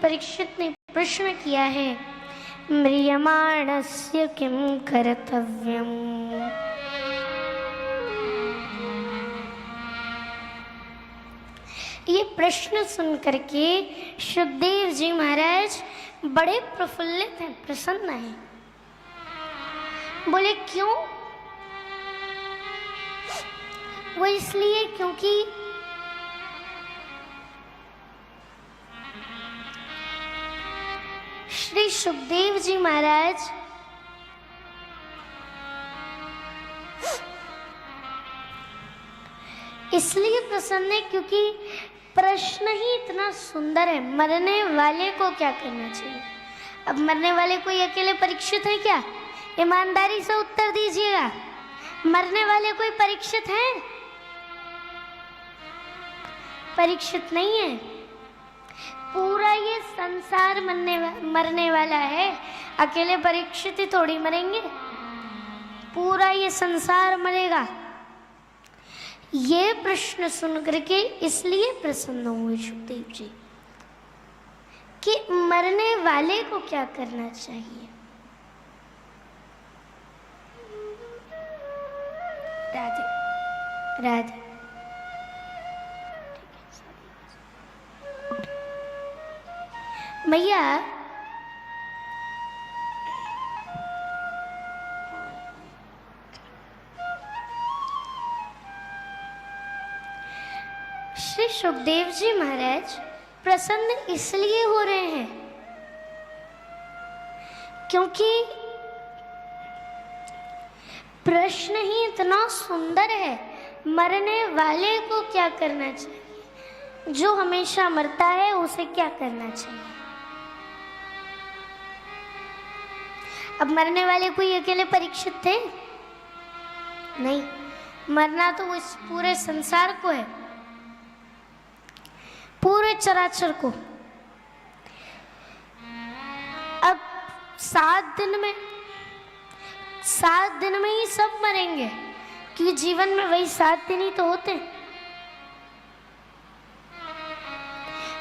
परीक्षित ने प्रश्न किया है, म्रियमाणस्य किं कर्तव्यम्। ये प्रश्न सुन करके शुकदेव जी महाराज बड़े प्रफुल्लित हैं, प्रसन्न हैं। बोले क्यों? वो इसलिए क्योंकि श्री शुकदेव जी महाराज इसलिए प्रसन्न है क्योंकि प्रश्न ही इतना सुंदर है, मरने वाले को क्या करना चाहिए। अब मरने वाले कोई अकेले परीक्षित है क्या? ईमानदारी से उत्तर दीजिएगा, मरने वाले कोई परीक्षित हैं? परीक्षित नहीं है। पूरा ये संसार मरने वाला है, अकेले परीक्षित ही थोड़ी मरेंगे, पूरा ये संसार मरेगा। ये प्रश्न सुन करके इसलिए प्रसन्न हुए शुकदेव जी कि मरने वाले को क्या करना चाहिए। राधे राधे। मैया श्री शुकदेव जी महाराज प्रसन्न इसलिए हो रहे हैं क्योंकि प्रश्न ही इतना सुंदर है, मरने वाले को क्या करना चाहिए, जो हमेशा मरता है उसे क्या करना चाहिए। अब मरने वाले कोई अकेले परीक्षित थे? नहीं, मरना तो इस पूरे संसार को है, पूरे चराचर को। अब 7 दिन में ही सब मरेंगे, क्योंकि जीवन में वही 7 दिन ही तो होते हैं,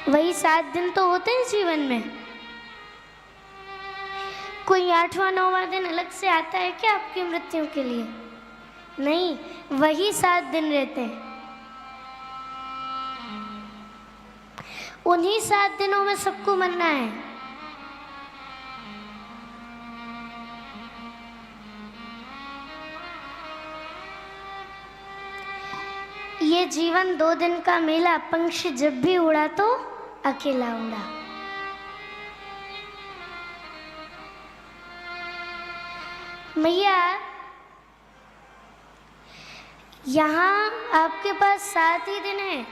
वही 7 दिन तो होते हैं जीवन में। कोई 8वां 9वां दिन अलग से आता है क्या आपकी मृत्यु के लिए? नहीं, वही 7 दिन रहते हैं। उन्हीं 7 दिनों में सबको मरना है। ये जीवन 2 दिन का मेला, पंछी जब भी उड़ा तो अकेला उड़ा। मैया यहाँ आपके पास 7 ही दिन है।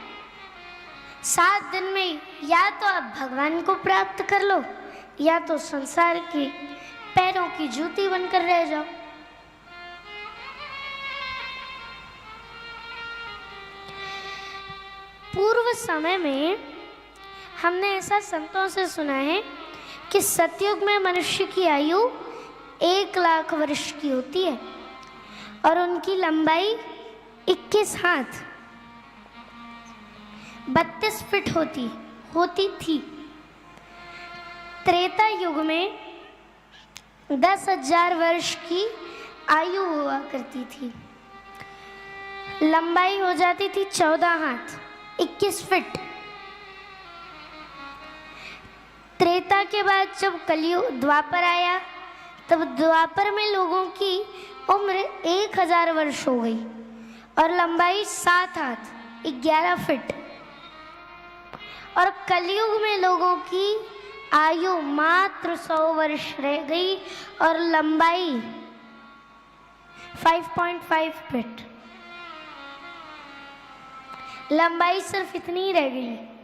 7 दिन में या तो आप भगवान को प्राप्त कर लो, या तो संसार के पैरों की जूती बनकर रह जाओ। पूर्व समय में हमने ऐसा संतों से सुना है कि सतयुग में मनुष्य की आयु 1 लाख वर्ष की होती है और उनकी लंबाई 21 हाथ 32 फीट होती थी। त्रेता युग में 10,000 वर्ष की आयु हुआ करती थी, लंबाई हो जाती थी 14 हाथ 21 फीट। त्रेता के बाद जब कलयुग द्वापर आया, तब द्वापर में लोगों की उम्र 1000 वर्ष हो गई और लंबाई 7 हाथ 11 फीट। और कलयुग में लोगों की आयु मात्र 100 वर्ष रह गई और लंबाई 5.5 फीट। लंबाई सिर्फ इतनी ही रह गई है,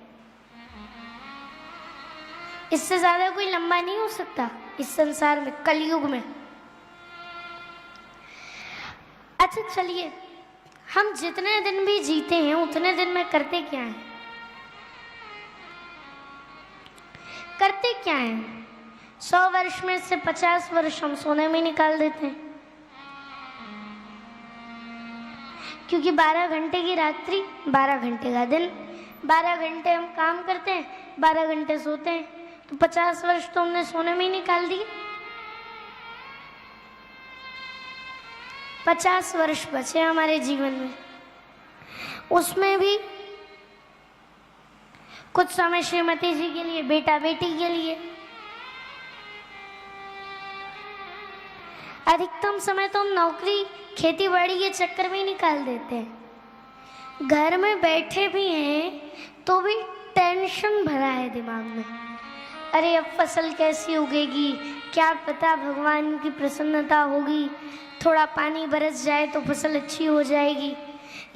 इससे ज्यादा कोई लंबा नहीं हो सकता इस संसार में, कलयुग में। अच्छा चलिए, हम जितने दिन भी जीते हैं उतने दिन में करते क्या हैं? करते क्या हैं? 100 वर्ष में से 50 वर्ष हम सोने में निकाल देते हैं, क्योंकि 12 घंटे की रात्रि 12 घंटे का दिन, 12 घंटे हम काम करते हैं, 12 घंटे सोते हैं, तो 50 वर्ष तो हमने सोने में ही निकाल दिए। 50 वर्ष बचे हमारे जीवन में, उसमें भी कुछ समय श्रीमती जी के लिए, बेटा बेटी के लिए, अधिकतम समय तो हम नौकरी खेती बाड़ी के चक्कर में ही निकाल देते हैं। घर में बैठे भी हैं तो भी टेंशन भरा है दिमाग में। अरे अब फसल कैसी उगेगी, क्या पता भगवान की प्रसन्नता होगी, थोड़ा पानी बरस जाए तो फसल अच्छी हो जाएगी।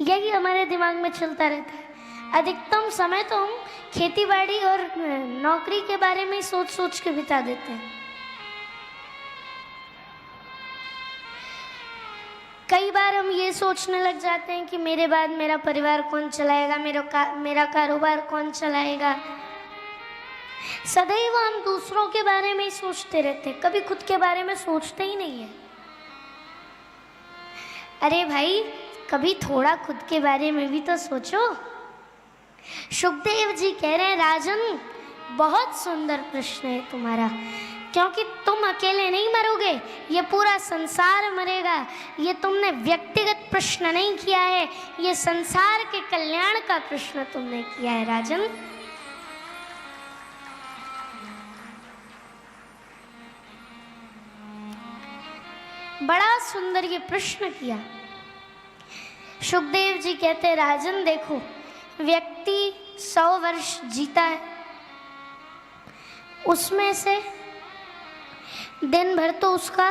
यही हमारे दिमाग में चलता रहता है। अधिकतम समय तो हम खेती बाड़ी और नौकरी के बारे में सोच सोच के बिता देते हैं। कई बार हम ये सोचने लग जाते हैं कि मेरे बाद मेरा परिवार कौन चलाएगा, मेरा कारोबार कौन चलाएगा। सदैव हम दूसरों के बारे में ही सोचते रहते हैं, कभी खुद के बारे में सोचते ही नहीं है। अरे भाई, कभी थोड़ा खुद के बारे में भी तो सोचो। सुखदेव जी कह रहे हैं, राजन बहुत सुंदर प्रश्न है तुम्हारा, क्योंकि तुम अकेले नहीं मरोगे, ये पूरा संसार मरेगा। ये तुमने व्यक्तिगत प्रश्न नहीं किया है, ये संसार के कल्याण का प्रश्न तुमने किया है राजन। बड़ा सुंदर ये प्रश्न किया। सुखदेव जी कहते हैं, राजन देखो, व्यक्ति 100 वर्ष जीता है, उसमें से दिन भर तो उसका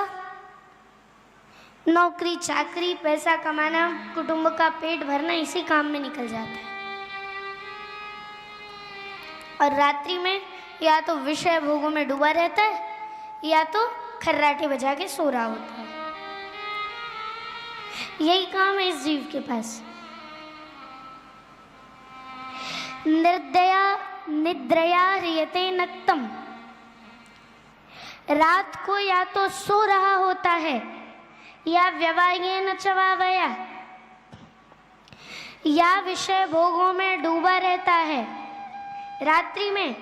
नौकरी चाकरी, पैसा कमाना, कुटुंब का पेट भरना इसी काम में निकल जाता है। और रात्रि में या तो विषय भोगों में डूबा रहता है या तो खर्राटे बजा के सो रहा होता है। यही काम है इस जीव के पास। निर्दया निद्रया ह्रियते नक्तम, रात को या तो सो रहा होता है या व्यवायेन चवावया, या विषय भोगों में डूबा रहता है रात्रि में,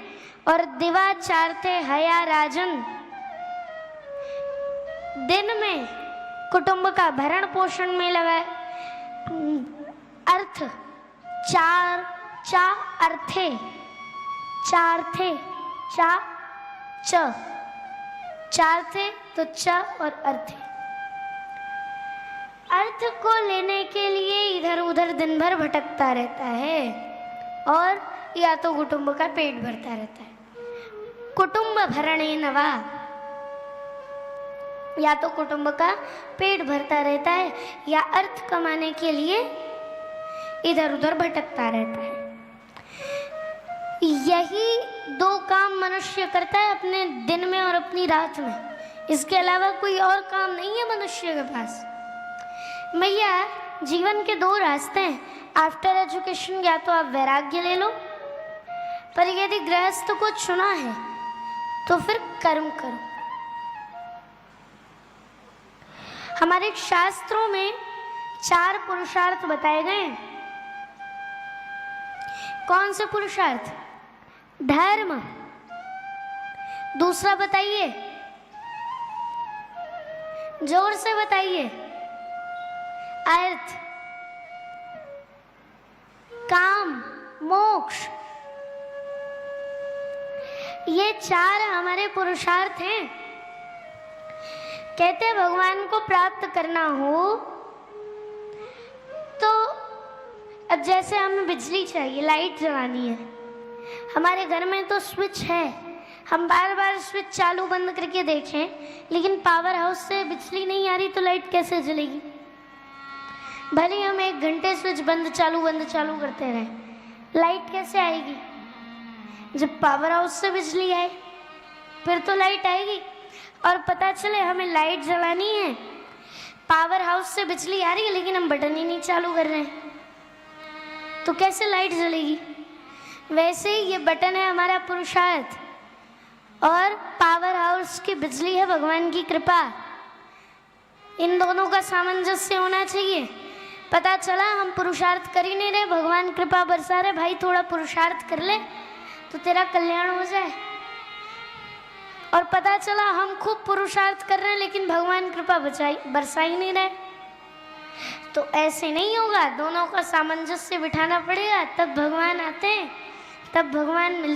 और दिवा चारते हया राजन, दिन में कुटुंब का भरण पोषण में लगा। अर्थ चा अर्थे, चार थे, चार थे तो च और अर्थ। अर्थ को लेने के लिए इधर उधर दिन भर भटकता रहता है और या तो कुटुंब का पेट भरता रहता है। कुटुंब भरणे नवा, या तो कुटुंब का पेट भरता रहता है या अर्थ कमाने के लिए इधर उधर भटकता रहता है। यही 2 काम मनुष्य करता है अपने दिन में और अपनी रात में। इसके अलावा कोई और काम नहीं है मनुष्य के पास। भैया, जीवन के 2 रास्ते हैं। आफ्टर एजुकेशन या तो आप वैराग्य ले लो, पर यदि गृहस्थ को चुना है तो फिर कर्म करो। हमारे शास्त्रों में 4 पुरुषार्थ बताए गए हैं। कौन से पुरुषार्थ? धर्म, दूसरा बताइए, जोर से बताइए, अर्थ, काम, मोक्ष। ये 4 हमारे पुरुषार्थ हैं। कहते हैं भगवान को प्राप्त करना हो तो अब जैसे हमें बिजली चाहिए, लाइट जलानी है, हमारे घर में तो स्विच है, हम बार बार स्विच चालू बंद करके देखें, लेकिन पावर हाउस से बिजली नहीं आ रही तो लाइट कैसे जलेगी? भले हम 1 घंटे स्विच बंद चालू करते रहें, लाइट कैसे आएगी? जब पावर हाउस से बिजली आए फिर तो लाइट आएगी। और पता चले हमें लाइट जलानी है, पावर हाउस से बिजली आ रही है लेकिन हम बटन ही नहीं चालू कर रहे हैं, तो कैसे लाइट जलेगी? वैसे ही ये बटन है हमारा पुरुषार्थ और पावर हाउस की बिजली है भगवान की कृपा। इन दोनों का सामंजस्य होना चाहिए। पता चला हम पुरुषार्थ कर ही नहीं रहे, भगवान कृपा बरसा रहे, भाई थोड़ा पुरुषार्थ कर ले तो तेरा कल्याण हो जाए। और पता चला हम खूब पुरुषार्थ कर रहे हैं लेकिन भगवान कृपा बरसा ही नहीं रहे। तो ऐसे नहीं होगा, दोनों का सामंजस्य बिठाना पड़ेगा, तब भगवान आते हैं, तब भगवान मिलते